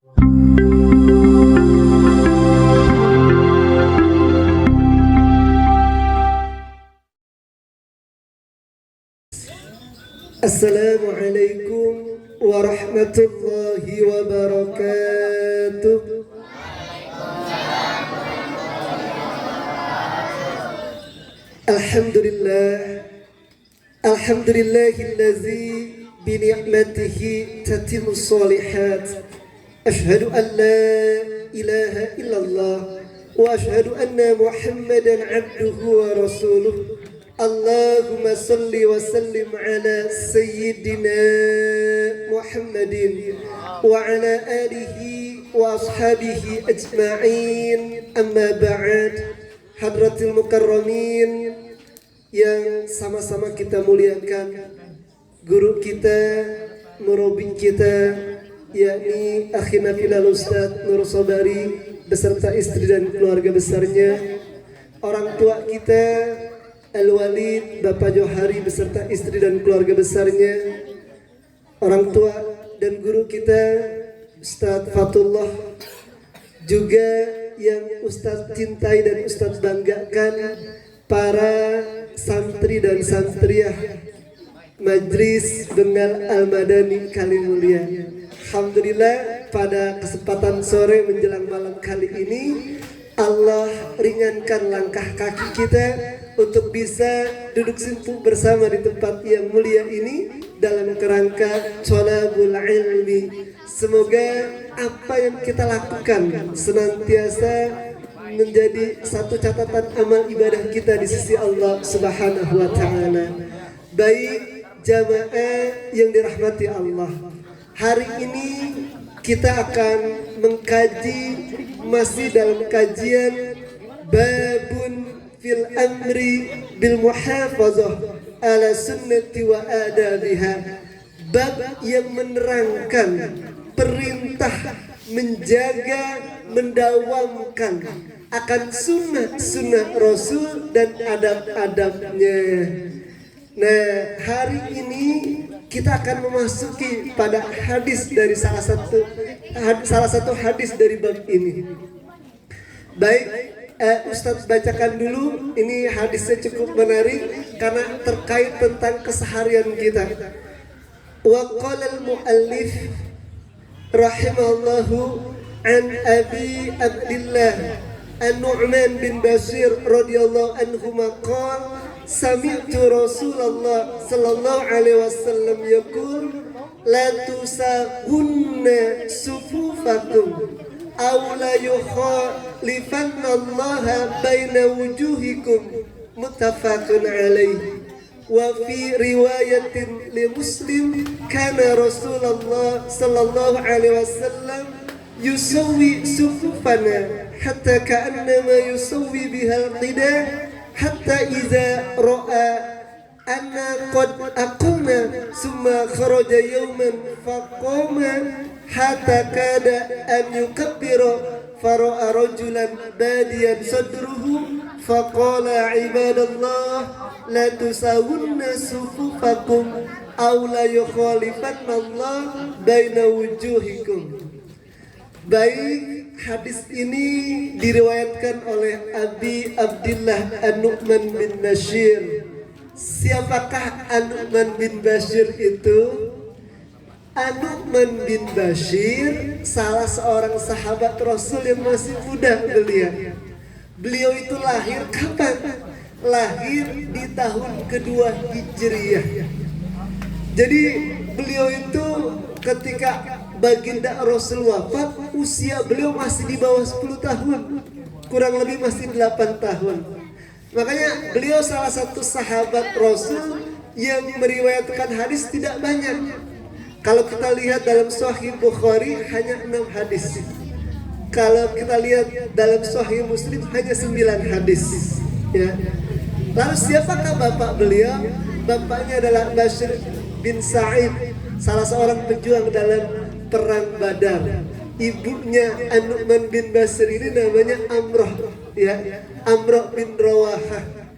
Assalamualaikum warahmatullahi wabarakatuh. Alhamdulillahillazi bi ni'matihi tatimmus shalihat. Ashhadu an la ilaha illallah wa ashhadu anna Muhammadan abduhu wa rasuluh. Allahumma salli wa sallim ala sayyidina Muhammadin wa ala alihi wa ashabihi ajma'in. Amma ba'd. Hadratil mukarramin yang sama-sama kita muliakan, guru kita, murabbi kita, yakni akhina filal Ustaz Nur Sobari beserta istri dan keluarga besarnya, orang tua kita Al-Walid Bapak Johari beserta istri dan keluarga besarnya, orang tua dan guru kita Ustaz Fatullah, juga yang Ustaz cintai dan Ustaz banggakan, para santri dan santriah Majlis Bengal Al-Madani Kalimulia. Alhamdulillah, pada kesempatan sore menjelang malam kali ini Allah ringankan langkah kaki kita untuk bisa duduk simpuk bersama di tempat yang mulia ini dalam kerangka thalabul ilmi. Semoga apa yang kita lakukan senantiasa menjadi satu catatan amal ibadah kita di sisi Allah Subhanahu wa taala. Baik jamaah yang dirahmati Allah, hari ini kita akan mengkaji masih dalam kajian babun fil amri bil muhafazah ala sunnati wa adabiha, bab yang menerangkan perintah menjaga, mendawamkan akan sunnah Rasul dan adab-adabnya. Nah, hari ini kita akan memasuki pada hadis dari salah satu hadis dari bab ini. Baik, Ustadz bacakan dulu. Ini hadisnya cukup menarik karena terkait tentang keseharian kita. Wa qala al-muallif rahimahullahu an Abi Abdillah An-Nu'man bin Bashir radhiyallahu anhu maqala sami'tu Rasulullah sallallahu alaihi wasallam yaqul la tusahunna sufufakum aw la yukhalifanna Allah baina wujuhikum, muttafaqun alaihi. Wa fi riwayatin li Muslim kana Rasulullah sallallahu alaihi wasallam yusawwi sufufana hatta ka'annama yusawwi bihal qidah hatta idza ra'a anna qad aqamna summa kharaja yawman faqama hatta kada an yukabbira fara'a rajulan badiyan sadruhu faqala ibadallah la tusawunna sufufakum aw la yukhalifanna Allah baina wujuhikum. Baik, hadis ini diriwayatkan oleh Abi Abdillah An-Nu'man bin Bashir. Siapakah An-Nu'man bin Bashir itu? An-Nu'man bin Bashir salah seorang sahabat Rasul yang masih muda belia. Beliau itu lahir kapan? Lahir di tahun kedua Hijriyah. Jadi beliau itu ketika baginda Rasul wafat, usia beliau masih di bawah 10 tahun, kurang lebih masih 8 tahun. Makanya beliau salah satu sahabat Rasul yang meriwayatkan hadis tidak banyak. Kalau kita lihat dalam Sahih Bukhari hanya 6 hadis. Kalau kita lihat dalam Sahih Muslim hanya 9 hadis. Ya. Lalu siapakah bapak beliau? Bapaknya adalah Bashir bin Sa'id, salah seorang pejuang dalam perang Badar. Ibunya An-Nu'man bin Bashir ini namanya Amrah, ya, Amrah bin Rawahah.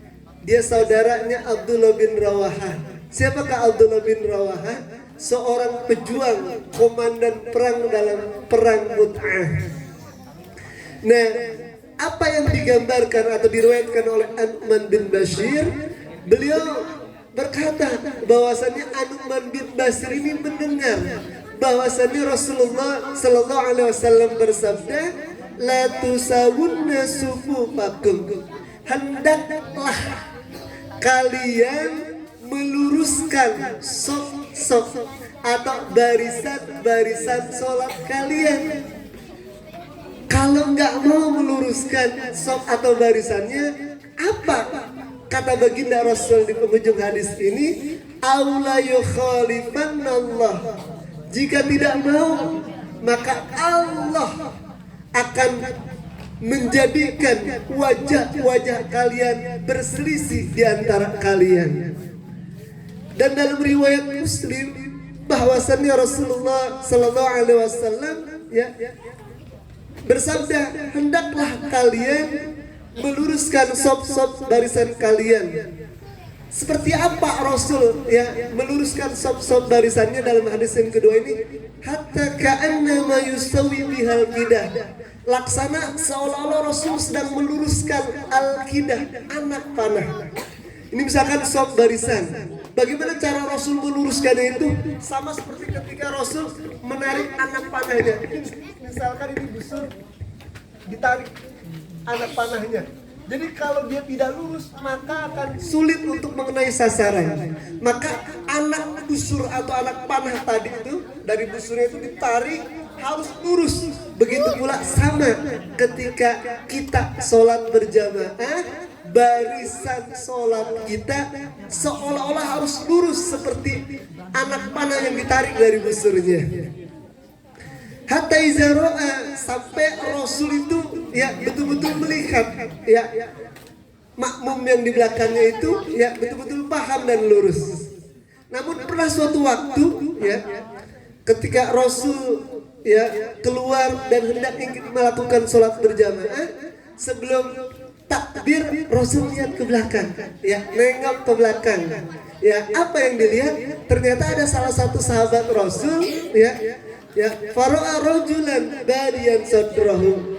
Dia saudaranya Abdullah bin Rawahah. Siapakah Abdullah bin Rawahah? seorang pejuang, komandan perang dalam perang Mut'ah. Nah, apa yang digambarkan atau diriwayatkan oleh An-Nu'man bin Bashir, beliau berkata bahwasannya An-Nu'man bin Bashir ini mendengar bahwasannya Rasulullah Sallallahu Alaihi Wasallam bersabda, la tusawunna sufufakum, hendaklah kalian meluruskan saf atau barisan-barisan sholat kalian. Kalau nggak mau meluruskan saf atau barisannya, apa kata baginda Rasul di penghujung hadis ini? Aula yukhalifanallah. Jika tidak mau, maka Allah akan menjadikan wajah-wajah kalian berselisih di antara kalian. Dan dalam riwayat Muslim bahwasannya Rasulullah Sallallahu Alaihi Wasallam bersabda, hendaklah kalian meluruskan saf-saf barisan kalian. Seperti apa Rasul meluruskan saf-saf barisannya dalam hadis yang kedua ini? Hatta ka'annama yusawi bihal qidah. Laksana seolah-olah Rasul sedang meluruskan al-qidah, anak panah. Ini misalkan saf barisan. Bagaimana cara Rasul meluruskannya itu? Sama seperti ketika Rasul menarik anak panahnya. Misalkan ini busur, ditarik anak panahnya. Jadi kalau dia tidak lurus, maka akan sulit untuk mengenai sasaran. Maka anak busur atau anak panah tadi itu, dari busurnya itu ditarik, harus lurus. Begitu pula sama ketika kita sholat berjamaah, barisan sholat kita seolah-olah harus lurus seperti anak panah yang ditarik dari busurnya. Hatta izaro'a, sampai Rasul itu betul-betul melihat makmum yang di belakangnya itu betul-betul paham dan lurus. Namun pernah suatu waktu ketika Rasul keluar dan hendak ingin melakukan sholat berjamaah, sebelum takbir Rasul lihat ke belakang, nengok ke belakang. Apa yang dilihat? Ternyata ada salah satu sahabat Rasul faro'a rajulan badiyan sadrahu.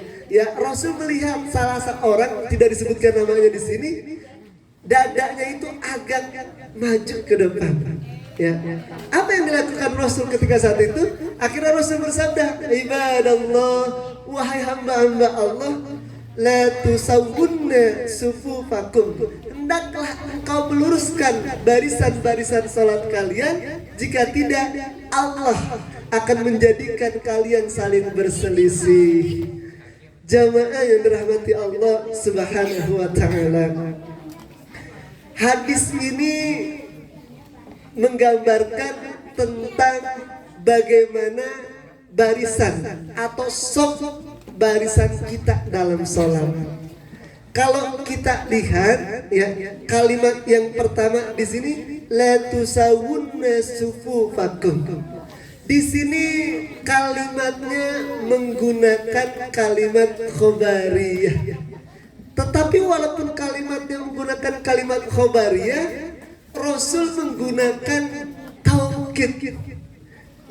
Rasul melihat salah seorang, tidak disebutkan namanya di sini, dadanya itu agak maju ke depan. Apa yang dilakukan Rasul ketika saat itu? Akhirnya Rasul bersabda, ibadallah, wahai hamba-hamba Allah, la tusawwunna sufufakum, hendaklah engkau meluruskan barisan-barisan salat kalian, jika tidak Allah akan menjadikan kalian saling berselisih. Jamaah yang dirahmati Allah Subhanahu wa taala. Hadis ini menggambarkan tentang bagaimana barisan atau saf barisan kita dalam sholat. Kalau kita lihat kalimat yang pertama di sini, la tusawwunna sufufakum. Di sini kalimatnya menggunakan kalimat khobariyah. Tetapi walaupun kalimatnya menggunakan kalimat khobariyah, Rasul menggunakan taukid.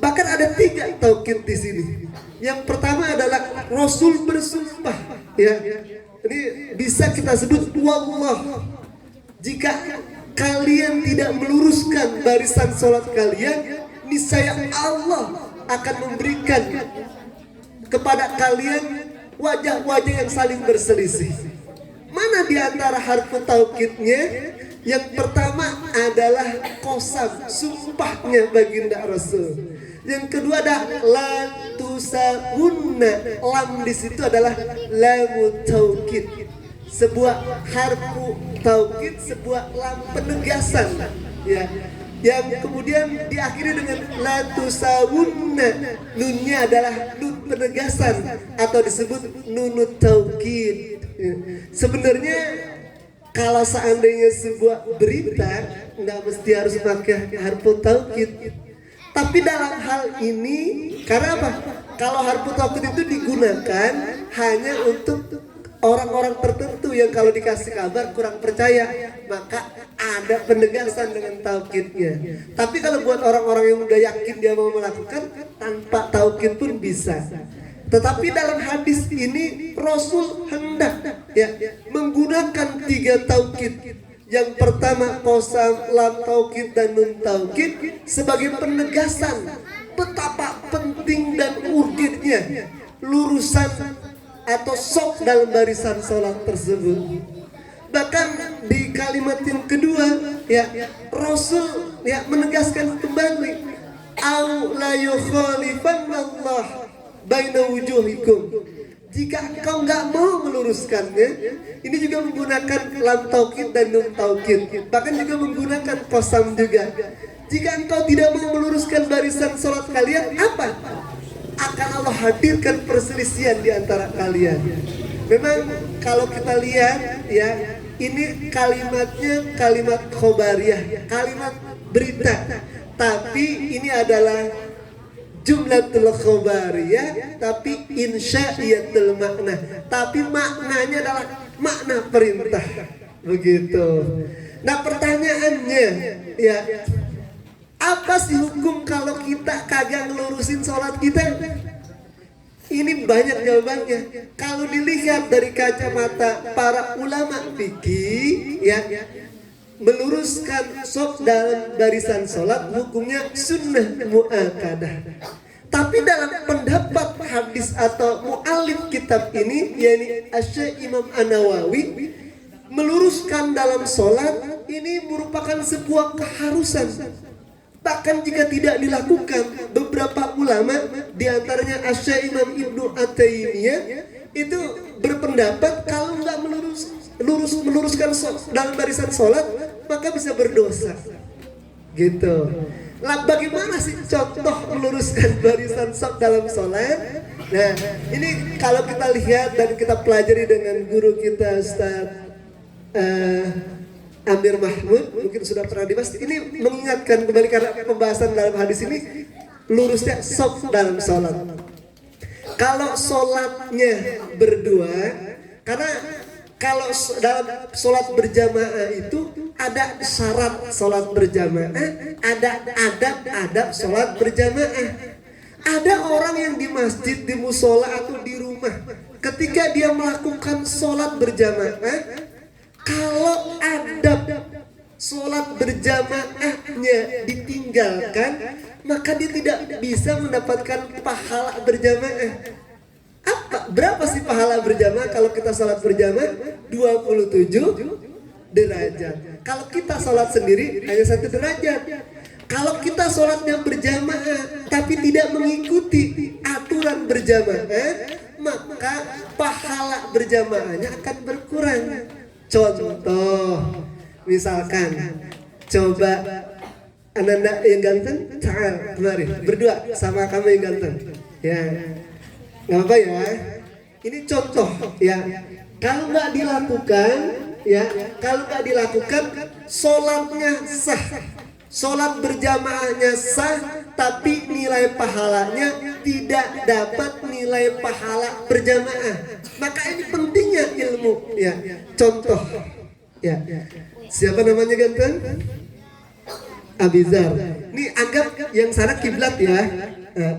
Bahkan ada 3 taukid di sini. Yang pertama adalah Rasul bersumpah. Ini bisa kita sebut wallah. Jika kalian tidak meluruskan barisan sholat kalian, niscaya Allah akan memberikan kepada kalian wajah-wajah yang saling berselisih. Mana di antara harfu taukidnya? Yang pertama adalah qasam, sumpahnya baginda Rasul. Yang kedua adalah la tusawunna, lam di situ adalah lamu taukid, sebuah harfu taukid, sebuah lam penegasan. Yang kemudian diakhiri dengan la tusawunna, nunnya adalah nun penegasan atau disebut nunut taukid. Sebenarnya kalau seandainya sebuah berita nggak mesti harus pakai harfu taukid. Tapi dalam hal ini, karena apa? Kalau harfu taukid itu digunakan hanya untuk orang-orang tertentu yang kalau dikasih kabar kurang percaya, maka ada penegasan dengan taukidnya. Tapi kalau buat orang-orang yang udah yakin dia mau melakukan, tanpa taukid pun bisa. Tetapi dalam hadis ini Rasul hendak menggunakan 3 taukid. Yang pertama qasam, lam taukid dan nun taukid sebagai penegasan betapa penting dan urgennya lurusan atau sok dalam barisan sholat tersebut. Bahkan di kalimat yang kedua Rasul menegaskan kembali au la yukhalifanallah baina wujuhikum. Jika engkau nggak mau meluruskannya, ini juga menggunakan lam taukid dan nun taukid, bahkan juga menggunakan qasam juga. Jika engkau tidak mau meluruskan barisan sholat kalian, apa? Akan Allah hadirkan perselisihan di antara kalian. Memang kalau kita lihat ini kalimatnya kalimat khobariyah, kalimat berita, tapi ini adalah jumlatul khobariyah, tapi insya'iyatul makna, tapi maknanya adalah makna perintah. Begitu. Nah, pertanyaannya apa sih hukum kalau kita kagak ngelurusin sholat kita? Ini banyak jawabannya. Kalau dilihat dari kacamata para ulama fikih, meluruskan shaf dalam barisan sholat hukumnya sunnah muakkadah. Tapi dalam pendapat hadis atau mu'alif kitab ini, yakni Asy-Syaikh Imam An-Nawawi, meluruskan dalam sholat ini merupakan sebuah keharusan. Bahkan jika tidak dilakukan, beberapa ulama diantaranya Asy-Syaikh Imam Ibnu At-Taimiyah itu berpendapat kalau nggak meluruskan dalam barisan sholat maka bisa berdosa. Gitu. Lah bagaimana sih contoh meluruskan barisan sholat dalam sholat? Nah, ini kalau kita lihat dan kita pelajari dengan guru kita Ustaz Amir Mahmud, mungkin sudah pernah dibahas. Ini mengingatkan kembali karena pembahasan dalam hadis ini lurusnya shaf dalam sholat. Kalau sholatnya berdua, karena kalau dalam sholat berjamaah itu ada syarat sholat berjamaah, ada adab sholat berjamaah. Ada orang yang di masjid, di musola atau di rumah, ketika dia melakukan sholat berjamaah, kalau adab sholat berjamaahnya ditinggalkan, maka dia tidak bisa mendapatkan pahala berjamaah. Berapa sih pahala berjamaah kalau kita sholat berjamaah? 27 derajat. Kalau kita sholat sendiri hanya 1 derajat. Kalau kita sholatnya berjamaah tapi tidak mengikuti aturan berjamaah, maka pahala berjamaahnya akan berkurang. Contoh, misalkan coba Ananda yang ganteng, kemari berdua sama kamu yang ganteng, ya nggak apa ya. Ini contoh Kalau nggak dilakukan, kalau nggak dilakukan, sholatnya sah, sholat berjamaahnya sah, tapi nilai pahalanya tidak dapat nilai pahala berjamaah. Maka ini pentingnya ilmu. Contoh, siapa namanya ganteng? Abizar. Ini anggap yang sana kiblat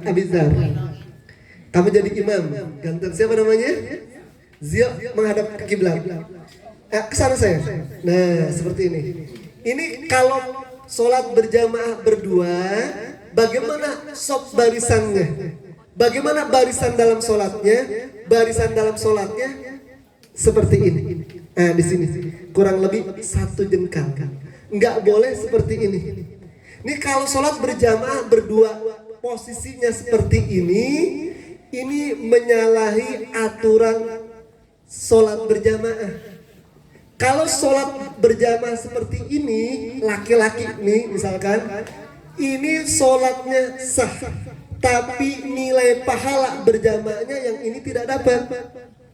Abizar. Kamu jadi imam, ganteng. Siapa namanya? Zio menghadap ke kiblat. Kesana saya. Nah, seperti ini. Ini kalau sholat berjamaah berdua, bagaimana shaf barisannya? Bagaimana barisan dalam sholatnya? Barisan dalam sholatnya seperti ini. Nah, di sini kurang lebih 1 jengkal. Nggak boleh seperti ini. Ini kalau sholat berjamaah berdua posisinya seperti ini menyalahi aturan sholat berjamaah. Kalau sholat berjamaah seperti ini, laki-laki nih misalkan, ini sholatnya sah, tapi nilai pahala berjamaahnya yang ini tidak dapat.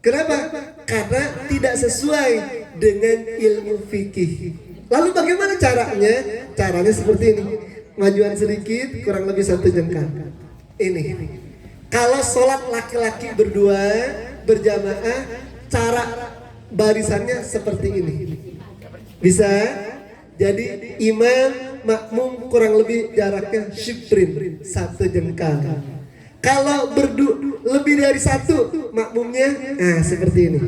Kenapa? Karena tidak sesuai dengan ilmu fikih. Lalu bagaimana caranya? Caranya seperti ini. Majuan sedikit, kurang lebih 1 jengkal. Ini. Kalau sholat laki-laki berdua berjamaah, cara barisannya seperti ini. Bisa? Jadi imam makmum kurang lebih jaraknya shibrin, 1 jengkal. Kalau lebih dari 1 makmumnya, nah seperti ini.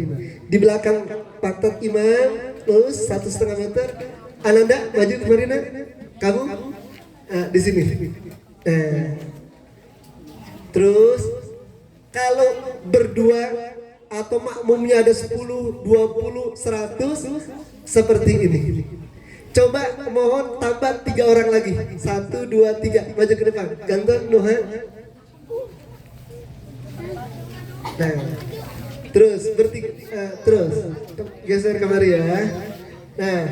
Di belakang pantat imam, terus 1,5 meter. Ananda maju kemarin, kamu di sini. Terus kalau berdua atau makmumnya ada 10, 20, 100 seperti ini. Coba mohon tambah 3 orang lagi. 1, 2, 3 maju ke depan. Ganteng Nuha. Nah, terus terus geser kemari ya. Nah,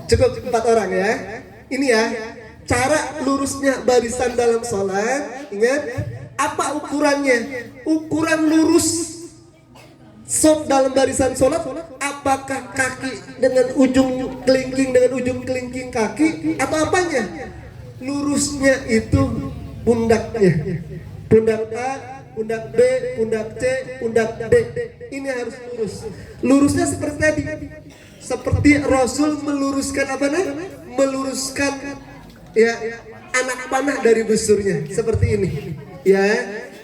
cukup 4 orang ya. Ini ya cara lurusnya barisan dalam sholat. Ingat, apa ukurannya? Ukuran lurus sop dalam barisan sholat, apakah kaki dengan ujung kelingking kaki atau apanya? Lurusnya itu pundaknya, pundak A, pundak B, pundak C, pundak D. Ini harus lurus. Lurusnya seperti tadi, seperti Rasul meluruskan apa namanya? Meluruskan ya anak panah dari busurnya seperti ini. Ya,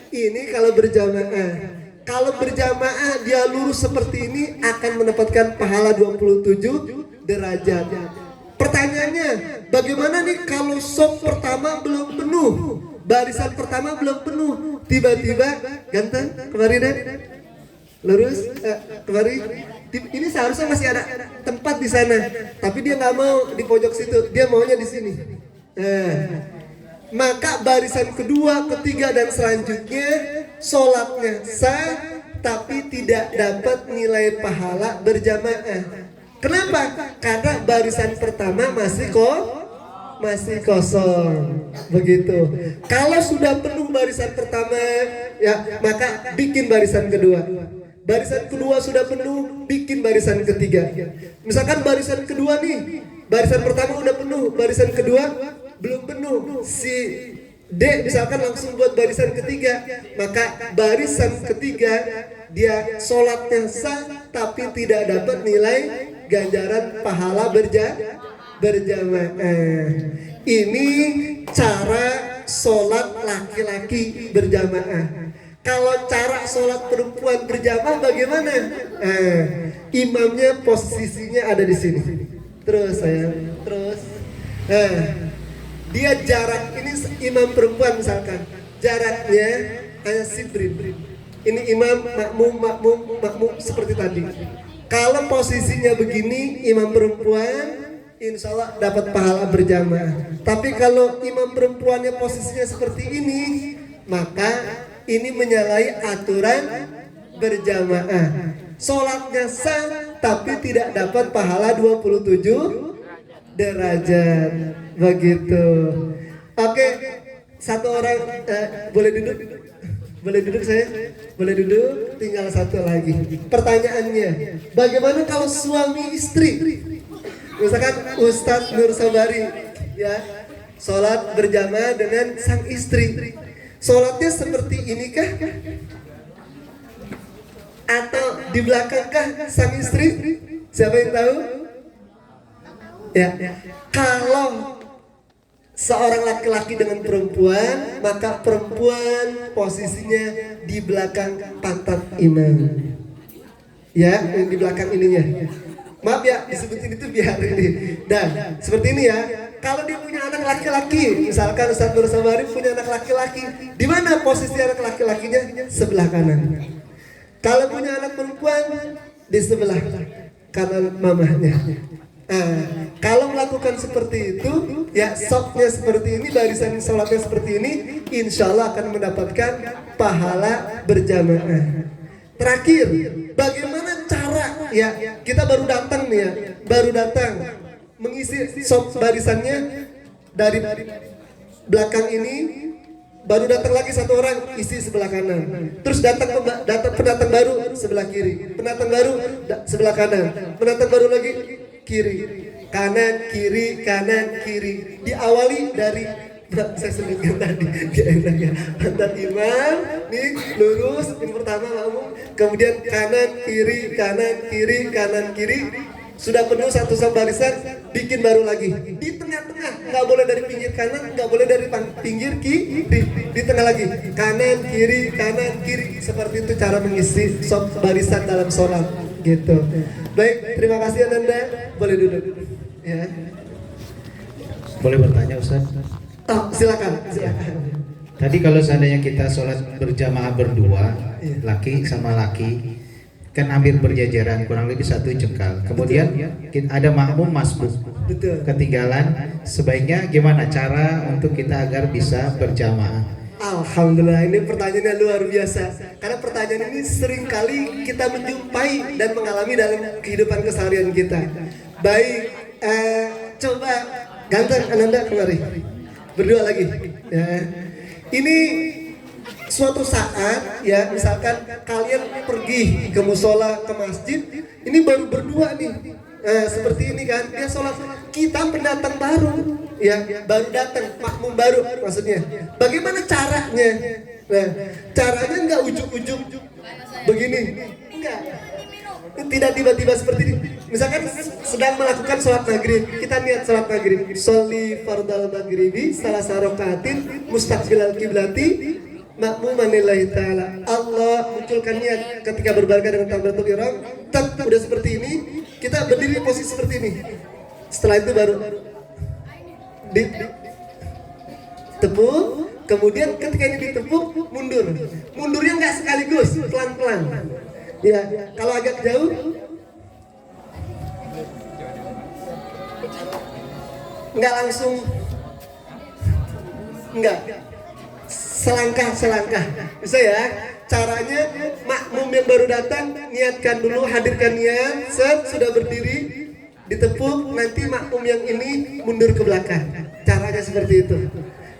ini kalau berjamaah. Kalau berjamaah dia lurus seperti ini akan mendapatkan pahala 27 derajat. Pertanyaannya, bagaimana nih kalau sop pertama belum penuh? Barisan pertama belum penuh. Tiba-tiba ganteng kemari deh. Lurus kemari. Ini seharusnya masih ada tempat di sana, tapi dia nggak mau di pojok situ. Dia maunya di sini. Maka barisan kedua, ketiga dan selanjutnya sholatnya sah, tapi tidak dapat nilai pahala berjamaah. Kenapa? Karena barisan pertama masih kosong. Begitu. Kalau sudah penuh barisan pertama, ya maka bikin barisan kedua. Barisan kedua sudah penuh, bikin barisan ketiga. Misalkan barisan kedua nih, barisan pertama udah penuh, barisan kedua belum penuh, si D misalkan langsung buat barisan ketiga, maka barisan ketiga dia sholatnya sah tapi tidak dapat nilai ganjaran pahala berjamaah. Ini cara sholat laki-laki berjamaah. Kalau cara sholat perempuan berjamaah bagaimana? Imamnya posisinya ada di sini. Terus dia jarak ini imam perempuan misalkan jaraknya hanya sibrin. Ini imam makmum seperti tadi. Kalau posisinya begini imam perempuan, insya Allah dapat pahala berjamaah. Tapi kalau imam perempuannya posisinya seperti ini, maka ini menyalahi aturan berjamaah. Sholatnya sah tapi tidak dapat pahala 27 derajat. Begitu. Oke, 1 orang boleh duduk? Boleh duduk saya? Boleh duduk? Tinggal 1 lagi. Pertanyaannya, bagaimana kalau suami istri? Misalkan Ustadz Nur Sabari ya, sholat berjamaah dengan sang istri. Sholatnya seperti inikah? Atau di belakangkah sang istri? Siapa yang tahu? Ya, kalau seorang laki-laki dengan perempuan, maka perempuan posisinya di belakang pantat imam. Ya, di belakang ininya. Maaf ya, disebutin itu biar ini. Dan seperti ini ya. Kalau dia punya anak laki-laki, misalkan Ustadz Nur Sabari punya anak laki-laki, di mana posisi anak laki-lakinya? Sebelah kanan. Kalau punya anak perempuan, di sebelah kanan mamahnya. Kalau melakukan seperti itu, ya sopnya seperti ini, barisan sholatnya seperti ini, insya Allah akan mendapatkan pahala berjamaah. Terakhir, bagaimana cara? Ya, kita baru datang nih ya, baru datang mengisi sop barisannya dari belakang ini, baru datang lagi 1 orang isi sebelah kanan, terus datang pendatang baru sebelah kiri, pendatang baru sebelah kanan, pendatang baru lagi kiri, kanan kiri, diawali dari Saya sebutkan tadi ya. Pantat imam nih lurus, yang pertama makmum, kemudian kanan kiri kanan kiri kanan kiri, sudah penuh satu saf barisan, bikin baru lagi di tengah-tengah, nggak boleh dari pinggir kanan, nggak boleh dari pinggir kiri, di tengah lagi, kanan kiri, seperti itu cara mengisi saf barisan dalam sholat gitu. Baik, terima kasih Ananda, boleh duduk ya. Boleh bertanya Ustaz? Oh, silakan. Tadi kalau seandainya kita sholat berjamaah berdua, laki sama laki, kan hampir berjajaran, kurang lebih 1 jengkal. Kemudian ada makmum masbuk, Betul. ketinggalan, sebaiknya gimana cara untuk kita agar bisa berjamaah? Alhamdulillah, ini pertanyaannya luar biasa. Karena pertanyaan ini sering kali kita menjumpai dan mengalami dalam kehidupan keseharian kita. Baik, coba ganteng Ananda kemari. Berdua lagi. Ya. Ini suatu saat ya, misalkan kalian pergi ke musola, ke masjid, ini baru berdua nih. Seperti ini kan, dia sholat, kita pendatang baru, ya baru datang, makmum baru maksudnya. Bagaimana caranya? Nah, caranya nggak ujuk-ujuk begini, enggak. Tidak tiba-tiba seperti ini. Misalkan sedang melakukan sholat maghrib, kita niat sholat maghrib, sholli fardal maghribi salah sarokaatin mustaqbilal kiblati makmuman lillahi ta'ala. Allah munculkan niat ketika berbarengan dengan takbiratul ihram. Udah seperti ini, kita berdiri posisi seperti ini. Setelah itu baru ditepuk, kemudian ketika ini ditepuk mundur. Mundurnya nggak sekaligus, pelan-pelan. Ya, kalau agak jauh nggak langsung, nggak selangkah bisa ya. Caranya makmum yang baru datang niatkan dulu, hadirkan niat, sudah berdiri ditepuk, nanti makmum yang ini mundur ke belakang. Caranya seperti itu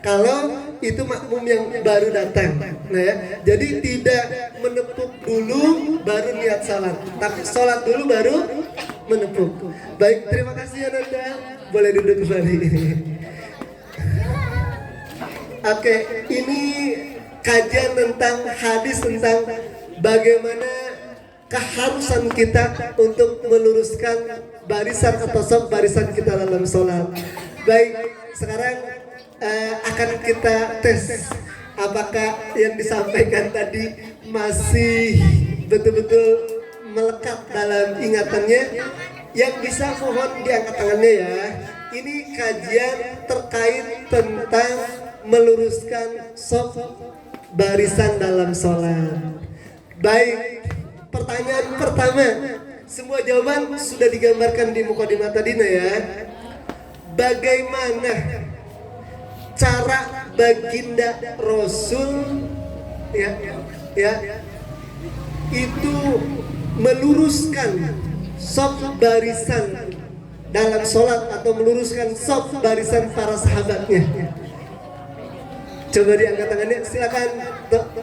kalau itu makmum yang baru datang. Nah ya, jadi tidak menepuk dulu baru niat salat, tapi sholat dulu baru menepuk. Baik, terima kasih Ananda, boleh duduk kembali. Oke, ini kajian tentang hadis tentang bagaimana keharusan kita untuk meluruskan barisan atau saf barisan kita dalam sholat. Baik, sekarang akan kita tes apakah yang disampaikan tadi masih betul-betul melekat dalam ingatannya. Yang bisa mohon diangkat tangannya ya. Ini kajian terkait tentang meluruskan shaf barisan dalam sholat. Baik, pertanyaan pertama, semua jawaban sudah digambarkan di mukadimah tadi ya. Bagaimana cara baginda Rasul itu meluruskan shaf barisan dalam sholat atau meluruskan shaf barisan para sahabatnya? Coba diangkat tangannya, silakan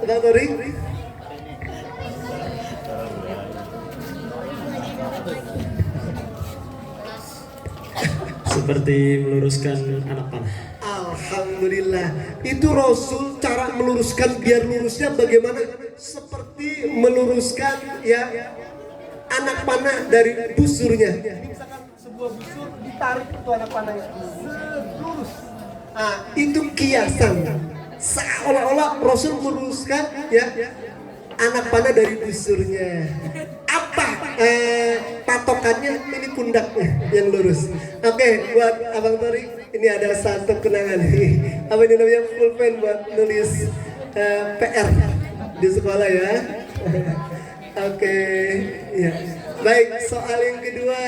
Bang Tori. Seperti meluruskan anak panah. Alhamdulillah, itu Rasul cara meluruskan biar lurusnya bagaimana? Seperti meluruskan ya anak panah dari busurnya. Misalkan sebuah busur ditarik itu anak panahnya lurus. Itu kiasan. Seolah-olah Rasul meluruskan ya anak panah dari busurnya. Apa patokannya? Ini pundaknya yang lurus. Oke, buat Abang Tori, ini ada satu kenangan nih. Apa ini namanya, pulpen buat nulis PR di sekolah ya. Oke, ya. Baik, soal yang kedua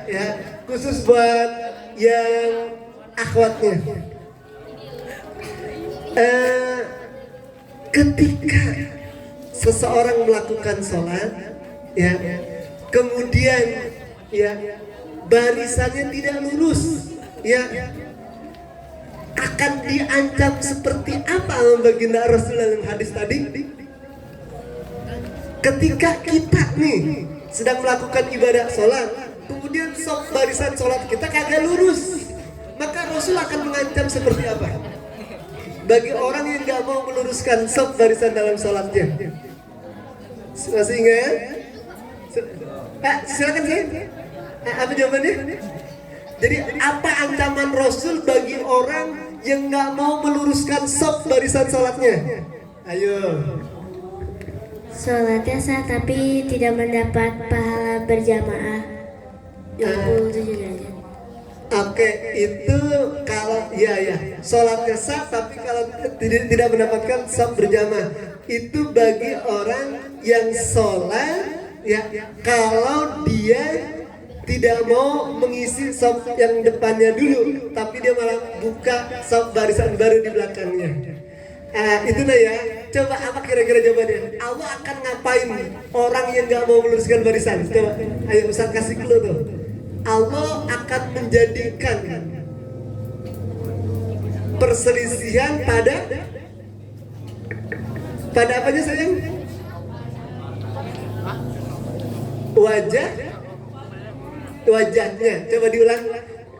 ya, khusus buat yang akhwatnya. Ketika seseorang melakukan sholat ya, kemudian ya barisannya tidak lurus ya, akan diancam seperti apa baginda Rasul dalam hadis tadi? Ketika kita nih sedang melakukan ibadah sholat, kemudian barisan sholat kita kagak lurus, maka Rasul akan mengancam seperti apa? bagi orang yang nggak mau meluruskan saf barisan dalam sholatnya? Masih ingat? Silakan sih. Apa jawabannya? Jadi apa ancaman Rasul bagi orang yang nggak mau meluruskan saf barisan sholatnya? Ayo. Sholatnya sah tapi tidak mendapat pahala berjamaah 27 derajat. Oke, itu kalau ya sholatnya sah tapi kalau tidak mendapatkan saf berjamaah, itu bagi orang yang sholat ya kalau dia tidak mau mengisi saf yang depannya dulu, tapi dia malah buka saf barisan baru di belakangnya. Itu nah ya. Coba apa kira-kira jawabannya? Allah akan ngapain orang yang nggak mau meluruskan barisan? Coba, ayo Ustaz kasih clue tuh. Allah akan menjadikan perselisihan pada apanya sayang? Wajahnya. Coba diulang.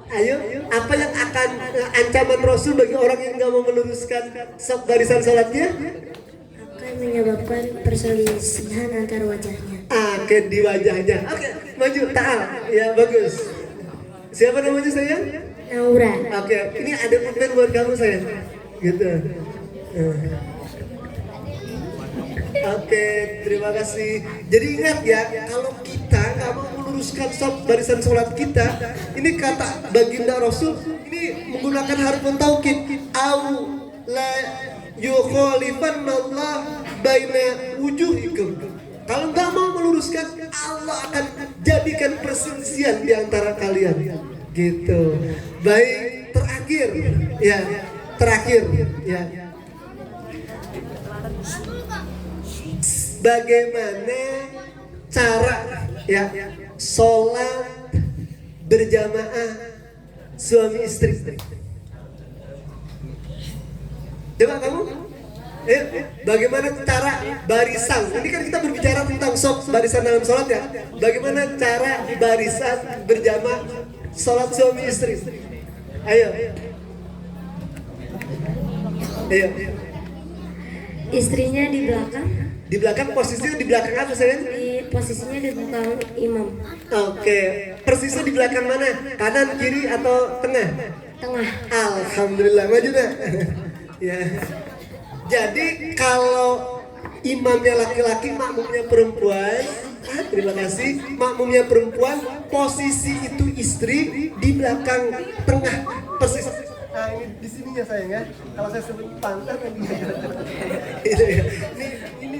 Ayo, apa yang akan ancaman Rasul bagi orang yang nggak mau meluruskan saf barisan salatnya? Akan menyebabkan perselisihan antar wajahnya. Akan di wajahnya. Oke, maju Ta'al. Ya bagus. Siapa namanya sayang? Naura. Oke, ini ada pulpen buat kamu sayang. Gitu. Oke, terima kasih. Jadi ingat ya, kalau kita nggak mau meluruskan saf barisan sholat kita, ini kata baginda Rasul, ini menggunakan harfun taukid. Au la yukhalifanallah baina wujuhikum. Kalau nggak mau meluruskan, Allah akan jadikan perselisihan di antara kalian. Gitu. Baik, terakhir ya. Bagaimana cara ya sholat berjamaah suami istri? Coba kamu, bagaimana cara barisan? Ini kan kita berbicara tentang barisan dalam sholat ya. Bagaimana cara barisan berjamaah sholat suami istri? Ayo. Istrinya di belakang. Di belakang posisinya di belakang apa sayang? Posisinya di belakang imam. Oke, persisnya di belakang mana? Kanan, kiri, atau tengah? Tengah. Alhamdulillah, maju dah. Ya. Jadi kalau imamnya laki-laki, makmumnya perempuan, terima kasih. Makmumnya perempuan, posisi itu istri di belakang tengah persis. Nah ini di sininya sayang ya. Kalau saya sebut pantat ini ya. Ini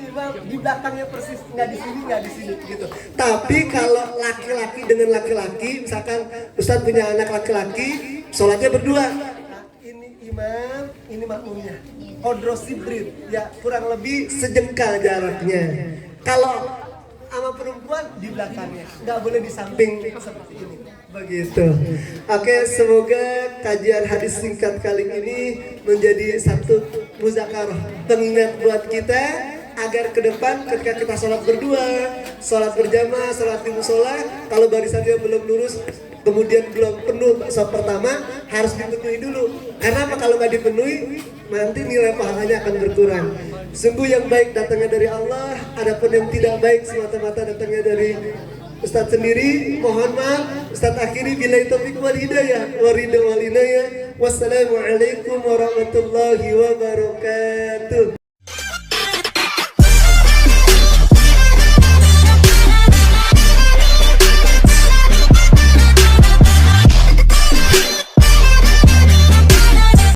di belakangnya persis, nggak di sini gitu. Tapi kalau laki-laki dengan laki-laki, misalkan Ustadz punya anak laki-laki, sholatnya berdua. Ini imam, ini makmumnya. Hodros hibrid, ya kurang lebih sejengkal jaraknya. Kalau sama perempuan di belakangnya, nggak boleh di samping seperti ini. Begitu. Oke, semoga kajian hadis singkat kali ini menjadi satu muzakarah pengingat buat kita agar ke depan ketika kita sholat berdua, sholat berjamaah, sholat di musola, kalau barisannya belum lurus, kemudian belum penuh saf pertama, harus dipenuhi dulu. Karena apa? Kalau nggak dipenuhi, nanti nilai pahalanya akan berkurang. Sungguh yang baik datangnya dari Allah, adapun yang tidak baik semata-mata datangnya dari Ustadz sendiri. Mohon maaf, Ustadz akhiri billahi taufiq wal hidayah wa ridha wal inayah. Wassalamualaikum warahmatullahi wabarakatuh.